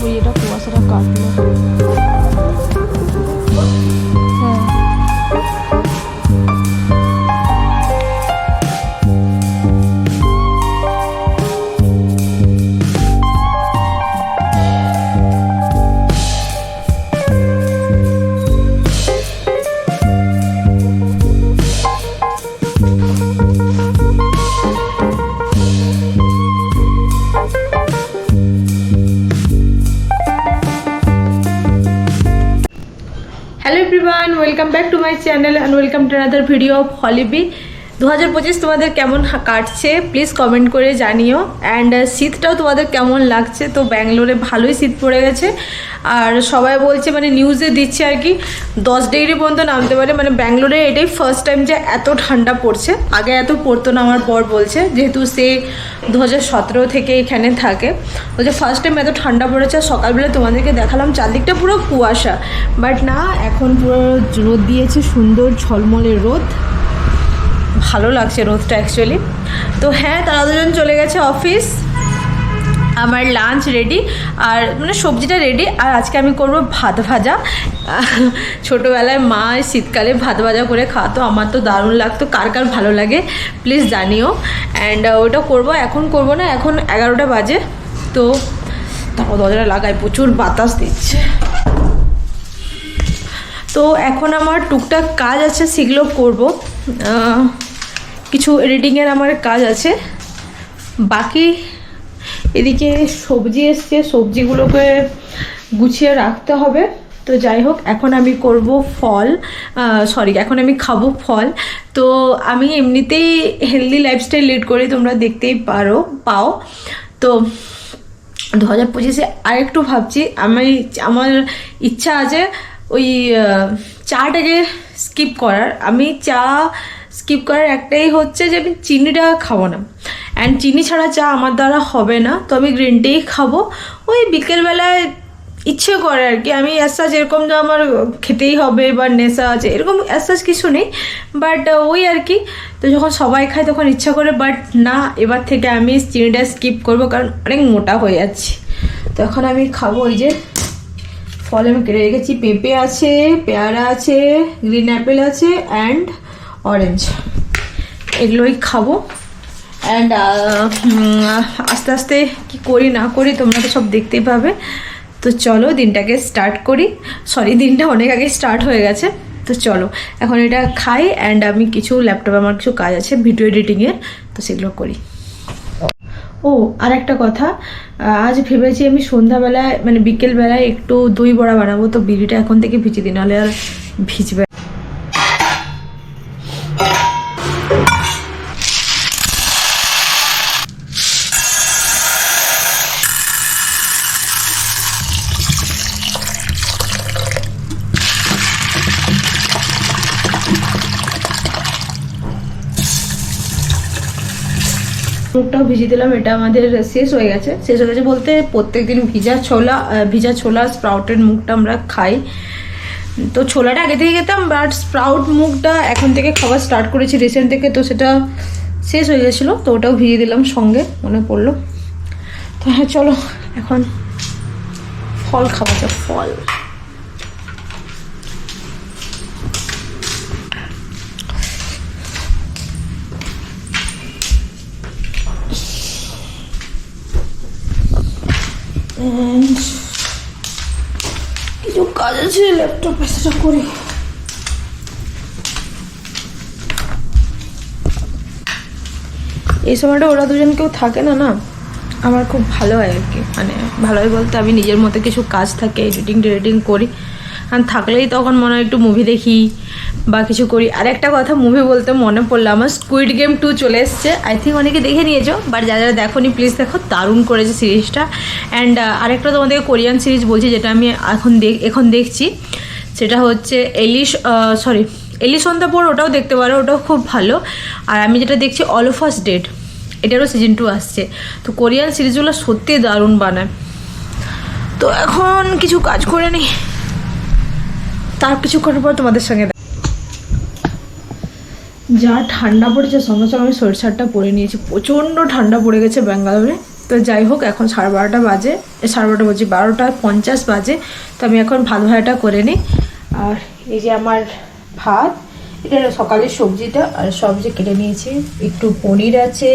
ওই এটা কুয়াশাটা কাটলো। Hello everyone, welcome back to my channel and welcome to another video of हॉलिबी। 2025 তোমাদের কেমন কাটছে প্লিজ কমেন্ট করে জানিও। অ্যান্ড শীতটাও তোমাদের কেমন লাগছে। তো ব্যাঙ্গালোরে ভালোই শীত পড়ে গেছে, আর সবাই বলছে মানে নিউজে দিচ্ছে আর কি 10 ডিগ্রি পর্যন্ত নামতে পারে। মানে ব্যাঙ্গালোরে এটাই ফার্স্ট টাইম যে এত ঠান্ডা পড়ছে, আগে এত পড়তো না। আমার বর বলছে, যেহেতু সে 2017 থেকে এখানে থাকে, বলছে ফার্স্ট টাইম এত ঠান্ডা পড়েছে। সকালবেলা তোমাদেরকে দেখালাম চারদিকটা পুরো কুয়াশা, বাট না, এখন পুরো রোদ দিয়েছে, সুন্দর ঝলমলে রোদ, ভালো লাগছে রোদটা অ্যাকচুয়ালি। তো হ্যাঁ, তারা দুজন চলে গেছে অফিস, আমার লাঞ্চ রেডি, আর মানে সবজিটা রেডি। আর আজকে আমি করব ভাত ভাজা। ছোটোবেলায় মা শীতকালে ভাত ভাজা করে খাওয়াতো, আমার তো দারুণ লাগতো। কার কার ভালো লাগে প্লিজ জানিও। অ্যান্ড ওটা করব, এখন করব না, এখন 11টা বাজে। তো তারপর দরজাটা লাগায়, প্রচুর বাতাস দিচ্ছে। তো এখন আমার টুকটাক কাজ আছে, সেগুলো করব। কিছু এডিটিংয়ের আমার কাজ আছে বাকি। এদিকে সবজি এসছে, সবজিগুলোকে গুছিয়ে রাখতে হবে। তো যাই হোক, এখন আমি করব এখন আমি খাবো ফল। তো আমি এমনিতেই হেলদি লাইফস্টাইল লিড করি, তোমরা দেখতেই পাও। তো 2025-এ আরেকটু ভাবছি, আমার ইচ্ছা আছে ওই চাটাকে স্কিপ করার। আমি চা স্কিপ করার একটাই হচ্ছে যে আমি চিনিটা খাবো না, অ্যান্ড চিনি ছাড়া চা আমার দ্বারা হবে না। তো আমি গ্রিন টিই খাবো। ওই বিকেলবেলায় ইচ্ছে করে আর কি। আমি অ্যাসাজ এরকম যে আমার খেতেই হবে বা নেশা আছে এরকম অ্যাসাজ কিছু নেই, বাট ওই আর কি। তো যখন সবাই খায় তখন ইচ্ছা করে, বাট না, এবার থেকে আমি চিনিটা স্কিপ করবো, কারণ অনেক মোটা হয়ে যাচ্ছি। তো এখন আমি খাবো ওই যে ফল আমি কেটে রেখেছি, পেঁপে আছে, পেয়ারা আছে, গ্রিন অ্যাপেল আছে, অ্যান্ড অরেঞ্জ, এগুলোই খাবো। অ্যান্ড আস্তে আস্তে কি করি না করি তোমরা তো সব দেখতেই পাবে। তো চলো দিনটাকে স্টার্ট করি। দিনটা অনেক আগে স্টার্ট হয়ে গেছে। তো চলো এখন এটা খাই, অ্যান্ড আমি কিছু ল্যাপটপে আমার কিছু কাজ আছে ভিডিও এডিটিংয়ের, তো সেগুলো করি। ও আর একটা কথা, আজ ভেবেছি আমি সন্ধ্যাবেলায় মানে বিকেলবেলায় একটু দই বড়া বানাবো। তো বিড়িটা এখন থেকে ভিজিয়ে দিই, নাহলে আর ভিজবে। মুখটাও ভিজিয়ে দিলাম। এটা আমাদের শেষ হয়ে গেছে বলতে প্রত্যেকদিন ভিজা ছোলা স্প্রাউটের মুখটা আমরা খাই। তো ছোলাটা আগে থেকে খেতাম, বাট স্প্রাউট মুখটা এখন থেকে খাওয়া স্টার্ট করেছি রিসেন্ট থেকে। তো সেটা শেষ হয়ে গেছিলো, তো ওটাও ভিজিয়ে দিলাম, সঙ্গে মনে পড়লো। তো হ্যাঁ চলো এখন ফল খাওয়া যাক। ফল কিছু কাজ আছে ল্যাপটপে, সেটা করি। এই সময়টা ওরা দুজন কেউ থাকে না, আমার খুব ভালো হয় আর কি। মানে ভালো হয় বলতে আমি নিজের মতো কিছু কাজ থাকে, এডিটিং করি। আর থাকলেই তখন মনে হয় একটু মুভি দেখি বা কিছু করি। আর একটা কথা মুভি বলতে মনে পড়লো, আমার স্কুইড গেম 2 চলে এসছে। আই থিঙ্ক অনেকে দেখে নিয়েছো, বাট যারা দেখোনি প্লিজ দেখো, দারুণ করেছে সিরিজটা। অ্যান্ড আরেকটা তোমাদেরকে কোরিয়ান সিরিজ বলছি, যেটা আমি এখন দেখছি, সেটা হচ্ছে এলিশ অন দ্য বোর্ড। ওটাও দেখতে পারো, ওটাও খুব ভালো। আর আমি যেটা দেখছি অল অফ আস ডেড, এটারও সিজন 2 আসছে। তো কোরিয়ান সিরিজগুলো সত্যি দারুণ বানায়। তো এখন কিছু কাজ করে নিই, তার কিছু করার পর তোমাদের সঙ্গে যা ঠান্ডা পড়েছে, সঙ্গে সঙ্গে আমি সোয়েটারটা পরে নিয়েছি। প্রচণ্ড ঠান্ডা পড়ে গেছে ব্যাঙ্গালোরে। তো যাই হোক এখন 12:30 বাজে, 12:30 বলছি 12:50 বাজে। তো আমি এখন ভাত ভাজাটা করে নিই। আর এই যে আমার ভাত, এটা সকালের সবজিটা, আর সবজি কেটে নিয়েছি, একটু পনির আছে,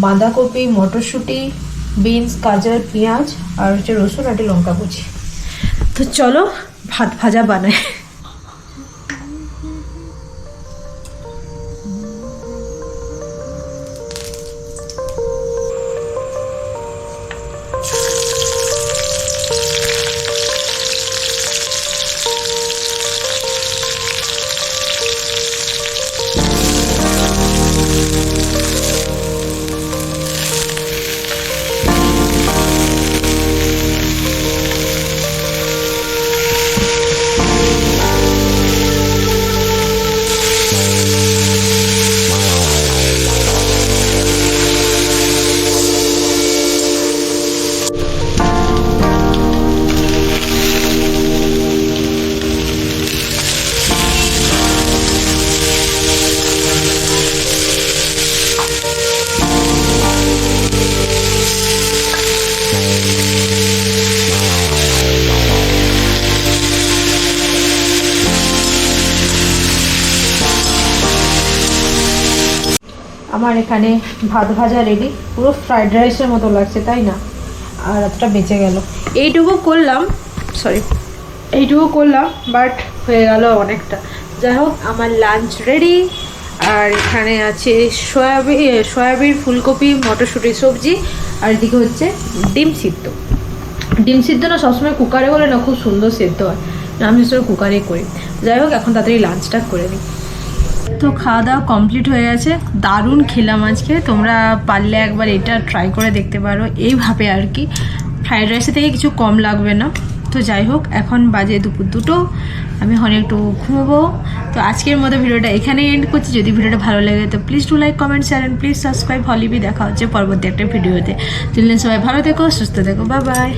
বাঁধাকপি, মটরশুঁটি, বিনস, গাজর, পেঁয়াজ আর হচ্ছে রসুন আর লঙ্কা কুচি। তো চলো ভাত ভাজা বানাই। আমার এখানে ভাত ভাজা রেডি, পুরো ফ্রাইড রাইসের মতো লাগছে তাই না? আর এতটা বেঁচে গেল, এইটুকু করলাম বাট হয়ে গেল অনেকটা। যাই হোক আমার লাঞ্চ রেডি। আর এখানে আছে সয়াবিন, ফুলকপি, মটরশুঁটি সবজি, আর এদিকে হচ্ছে ডিম সিদ্ধ না সবসময় কুকারে বলে না খুব সুন্দর সেদ্ধ হয়, আমি সব কুকারেই করি। যাই হোক এখন তাড়াতাড়ি লাঞ্চটা করে নিই। তো খাওয়া দাওয়া কমপ্লিট হয়ে গেছে, দারুণ খেলাম আজকে। তোমরা পারলে একবার এটা ট্রাই করে দেখতে পারো, এইভাবে আর কি, ফ্রাইড রাইসের থেকে কিছু কম লাগবে না। তো যাই হোক এখন বাজে দুপুর 2টো, আমি এখন একটু ঘুমোবো। তো আজকের মতো ভিডিওটা এখানেই এন্ড করছি। যদি ভিডিওটা ভালো লাগে তো please do like, comment, share and please subscribe হলিবি। দেখা হচ্ছে পরবর্তী একটা ভিডিওতে। দিন সবাই ভালো থেকো, সুস্থ থেকো, বাই বাই।